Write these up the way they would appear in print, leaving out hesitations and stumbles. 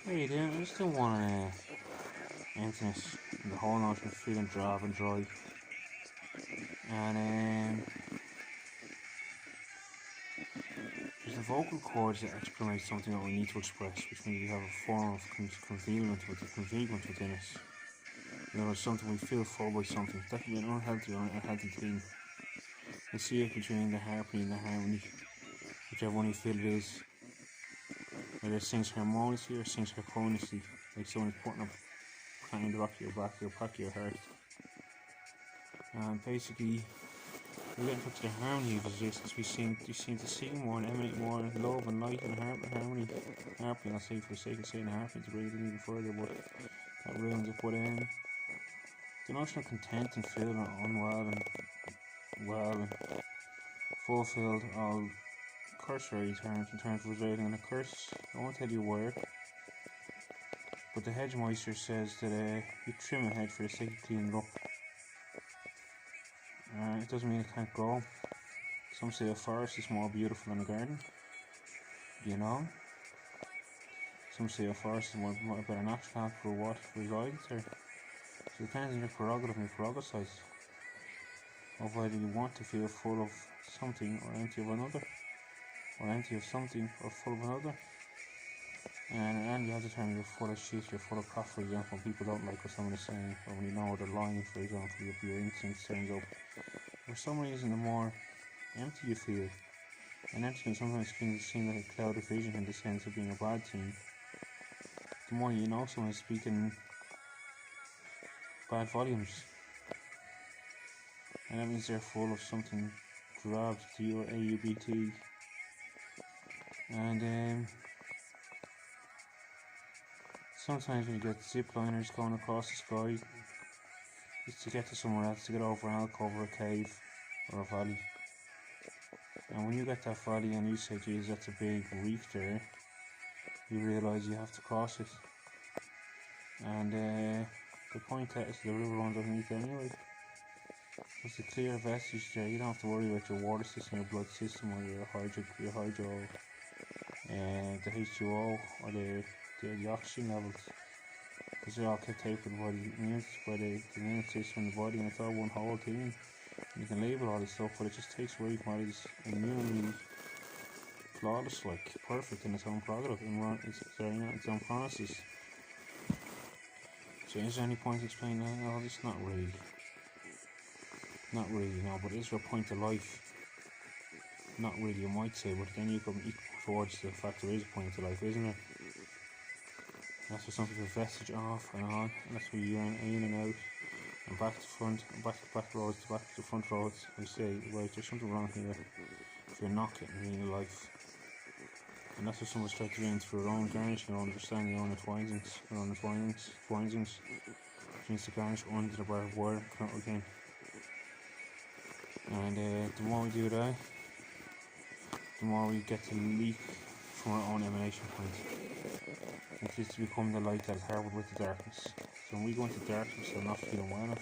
Hey, you doing? I just don't want emptiness and the whole notion of feeling drab and dry. And there's the vocal cords that exprimate something that we need to express, which means we have a form of convealment within us. You know, something we feel full by something. That can be an unhealthy or unhealthy thing. You see it between the harmony and the harmony, whichever one you feel it is. Whether it sings harmoniously or sings harmoniously, like someone's putting a hand rock your back or back your heart. And basically, we're getting back to the harmony of existence. We seem to see more and emanate more love and light and harmony. Harmony, I'll say for the sake of saying harmony to bring it even further, but that ruins it. But the notion of content and feeling unwell and well and fulfilled all cursory terms in terms of resulting in a curse. I won't tell you where, but the hedgemeister says that you trim a hedge for the sake of cleaning it up. It doesn't mean it can't grow. Some say a forest is more beautiful than a garden. You know? Some say a forest is more better natural for what resides there. So it depends on your prerogative and your prerogative of whether you want to feel full of something or empty of another, or empty of something or full of another. And you have to determine you're full of shit, you're full of crap, for example, when people don't like what someone is saying, or when you know they're lying, for example, if your instinct turns up. For some reason, the more empty you feel, and emptiness sometimes can seem like a cloud of vision in the sense of being a bad thing, the more you know someone is speaking bad volumes. And that means they're full of something drab, D or AUBT. And sometimes when you get zipliners going across the sky, it's to get to somewhere else, to get over an alcove or a cave or a valley. And when you get that valley and you say, geez, that's a big reef there, you realise you have to cross it. And the point that is the river runs underneath anyway. There's a clear vestige there. You don't have to worry about your water system, your blood system, or your hydro, the H2O, or the oxygen levels, because they're all kept taken by the immune system in the body, and it's all one whole thing. And you can label all this stuff, but it just takes away from all this immunity, flawless, like perfect in its own prerogative, and its own promises. So is there any point explaining that? No, it's not really. Not really, no, but is there a point to life? Not really, you might say, but then you come towards the fact there is a point to life, isn't there? That's where some people vestige off and on, and that's where you run in and out, and back to front, and back roads, back to front roads, and say, right, there's something wrong here if you're not getting meaning life. And that's what someone's trying to do through their own garnishing, their own understanding, their own entwinings, which means to garnish under the barbed wire, come out again. And the more we do that, the more we get to leap from our own emanation point. It is to become the light that is harbored with the darkness. So when we go into darkness, I'm not feeling well, not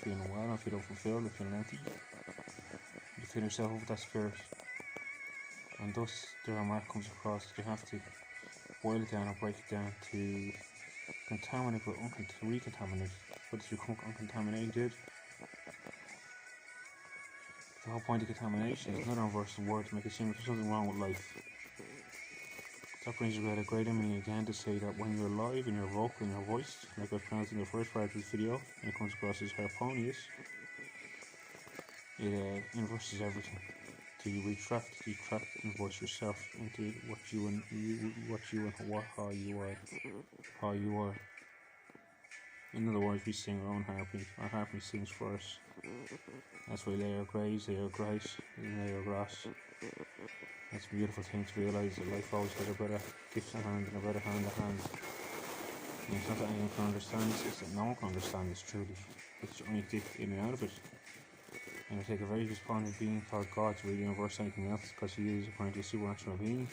feeling fulfilled, I'm feeling empty. You fill yourself up with that spirit. And thus the remark comes across that you have to boil it down or break it down to contaminate but recontaminate. But if you become uncontaminated, the whole point of contamination is another universal word to make it seem like there's something wrong with life. That brings about a great meaning again to say that when you're alive and you're vocal and you're voiced, like I was pronounced in the first part of this video, and it comes across as harmonious, it inverses everything. So you retract and voice yourself into how you are. In other words, we sing our own harmony. Our harmony sings for us. That's why layer graves, layer grace, and layer grass. That's a beautiful thing to realise that life always has a better gift in hand and a better hand in hand. And it's not that anyone can understand this, it's that no one can understand this truly. It's only dip in and out of it. And it take a very despondent being called God to really reverse anything else, because he is apparently a supernatural being.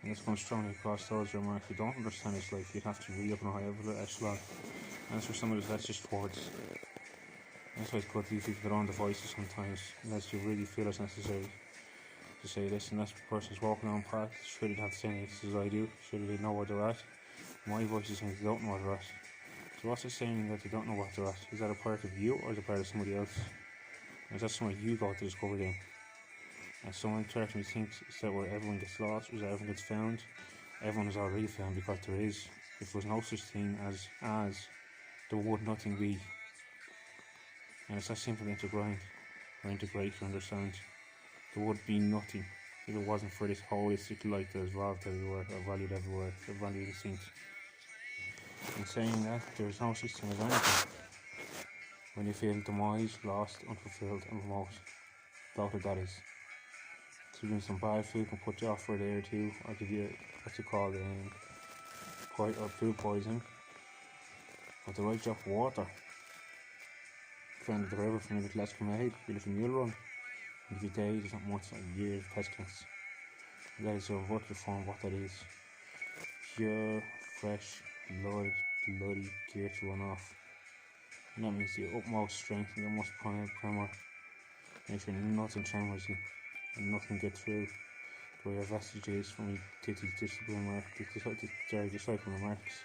And this comes strongly across those remarks who don't understand this life. You'd have to really up in a high echelon. And that's for some of that's just towards. That's why it's good to use their own devices sometimes, unless you really feel it's necessary to say this, and that person's walking on path. Surely they have the same answers as I do. Surely they know where they're at. My voice is saying they don't know what they're at. So what's it saying that they don't know what they're at? Is that a part of you or is it a part of somebody else? And is that somewhere you got to discover them? And someone certainly thinks that where everyone gets lost, or that everyone gets found, everyone is already found because there is. If there was no such thing as, there would nothing be. And it's that simple to grind, or integrate, or understand. There would be nothing if it wasn't for this holistic light that is evolved everywhere, or valued everywhere, or valued instinct. In saying that, there is no such thing as anything. When you feel demise, lost, unfulfilled, and remote, bloated that is. So doing some bad food can put you off for a day or two, or give you what you call or food poisoning. But the right drop of water, friend of the river from a little Escamade, a little mule run, and if you days, it's not months, like years of pestilence. And that is a vertical form of what that is. Pure, fresh, bloody gear to run off. And that means the utmost strength and the utmost primer. Make sure nothing tremors you and nothing gets through to where your vestiges from your disciple remarks.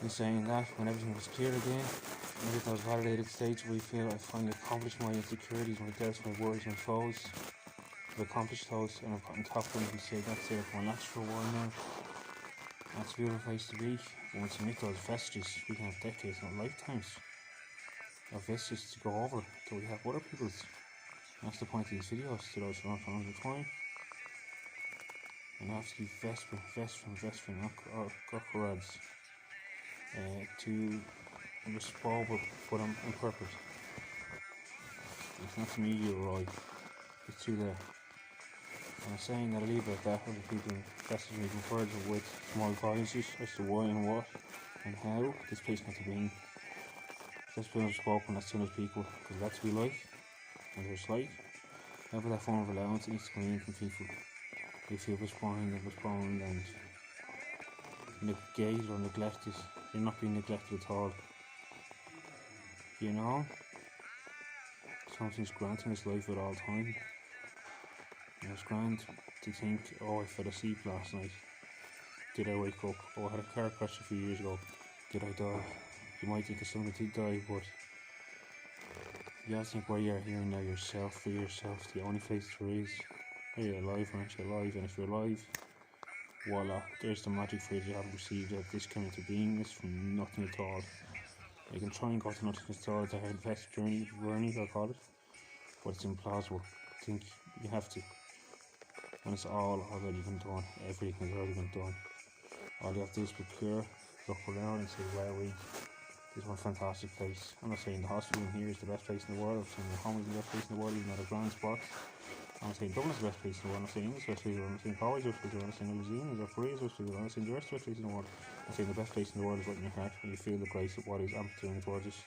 In saying that, when everything was clear again, and with those validated states where you feel I finally accomplished my insecurities, my doubts, my worries, my foes, I've accomplished those and I've gotten top of them, you say that's it, I've relaxed for a while now. That's a beautiful place to be. But once you make those vestiges, we can have decades, not lifetimes, of vestiges to go over till we have other people's. And that's the point of these videos, to those who aren't on the time. And I have to keep vespering, Gokharads, to respond, but on purpose. It's not to me you arrive, it's to there. And I'm saying that I leave it at that, other people message me further with small advices as to why and what and how this place got to be. Just been spoken as soon as people, because that's we like, and there's life. However, that form of allowance needs to come in from people. If you're postponed and negated or neglected, you're not being neglected at all. You know, something's granting this life at all time. And it's grand to think, oh, I fell asleep last night. Did I wake up? Oh, I had a car crash a few years ago. Did I die? You might think of someone did die, but you have to think where you're here now yourself, for yourself, the only place there is. Are you alive or aren't you alive? And if you're alive, voila, there's the magic phrase you haven't received that this came into beingness from nothing at all. You can try and go to nothing at all, the best journey, I'll call it, but it's implausible. I think you have to. And it's all already been done, everything has already been done. All you have to do is be pure, look around and say, wow, this is one fantastic place. I'm not saying the hospital in here is the best place in the world, I'm saying the home is the best place in the world, even at a grand spot. I'm not saying Dublin's the best place in the world, I'm not saying England's the best place in the world, I'm not saying Galway's the best place in the world, I'm not saying New Zealand's or Korea's the best place in the world, I'm not saying the rest of the best place in the world. I'm saying the best place in the world is right in your heart, when you feel the grace of what is amplitude towards us.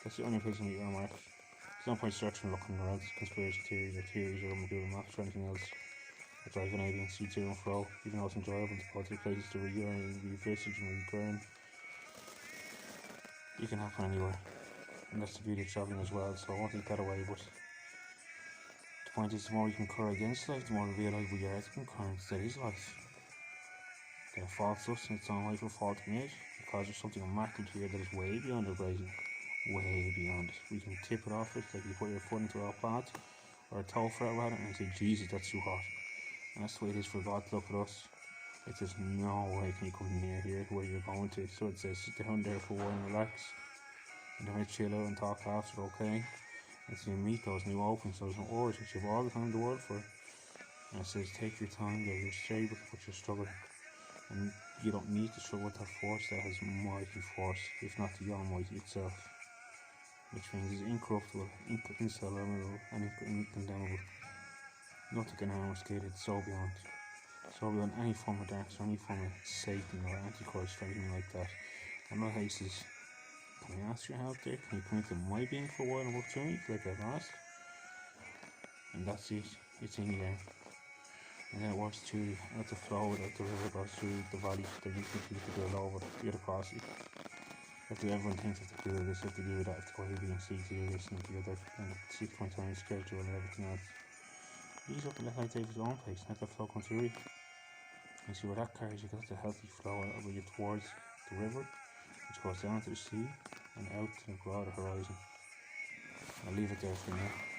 That's the only place you need your mark. There's no point searching or looking around conspiracy theories or Google Maps or anything else. Or driving aliens to and fro, even though it's enjoyable to go to places to revisit and return. You can happen anywhere. And that's the beauty of travelling as well, so I won't take that away, but the point is, the more you can cur against life, the more you realise we are ethical currents that is life. They're false us in its own way for faulting it, because there's something immaculate here that is way beyond our grazing. Way beyond it. We can tip it off it, like you put your foot into our path, or a toe for it rather, and say, Jesus, that's too hot. And that's the way it is for God to look at us. It says, no way can you come near here where you're going to. So it says, sit down there for a while and relax. And then chill out and talk after, okay? And so you meet those new opens, those new words, which you have all the time in the world for. And it says, take your time there, you're stable, but you're struggling. And you don't need to struggle with that force that has mighty force, if not the Almighty itself. Which means it's incorruptible, insalvable, and incondemnable. Nothing can harm or scale it, so beyond any form of darkness or any form of Satan or Antichrist or anything like that. And my case is, can I ask your help there? Can you come into my being for a while and work through me like I've asked? And that's it, it's in there. And then it works through, at the flow that the river goes through the valley that you think you could build over, the other cross it. Everyone thinks they have to do this, they have to do that, have to go A, B and C to do this and the other, and the 6-point time schedule and everything else. Ease up and let life take its own pace, let the flow come through you. And see where that carries you, got the healthy flow of you towards the river, which goes down to the sea and out to the broader horizon. I'll leave it there for now.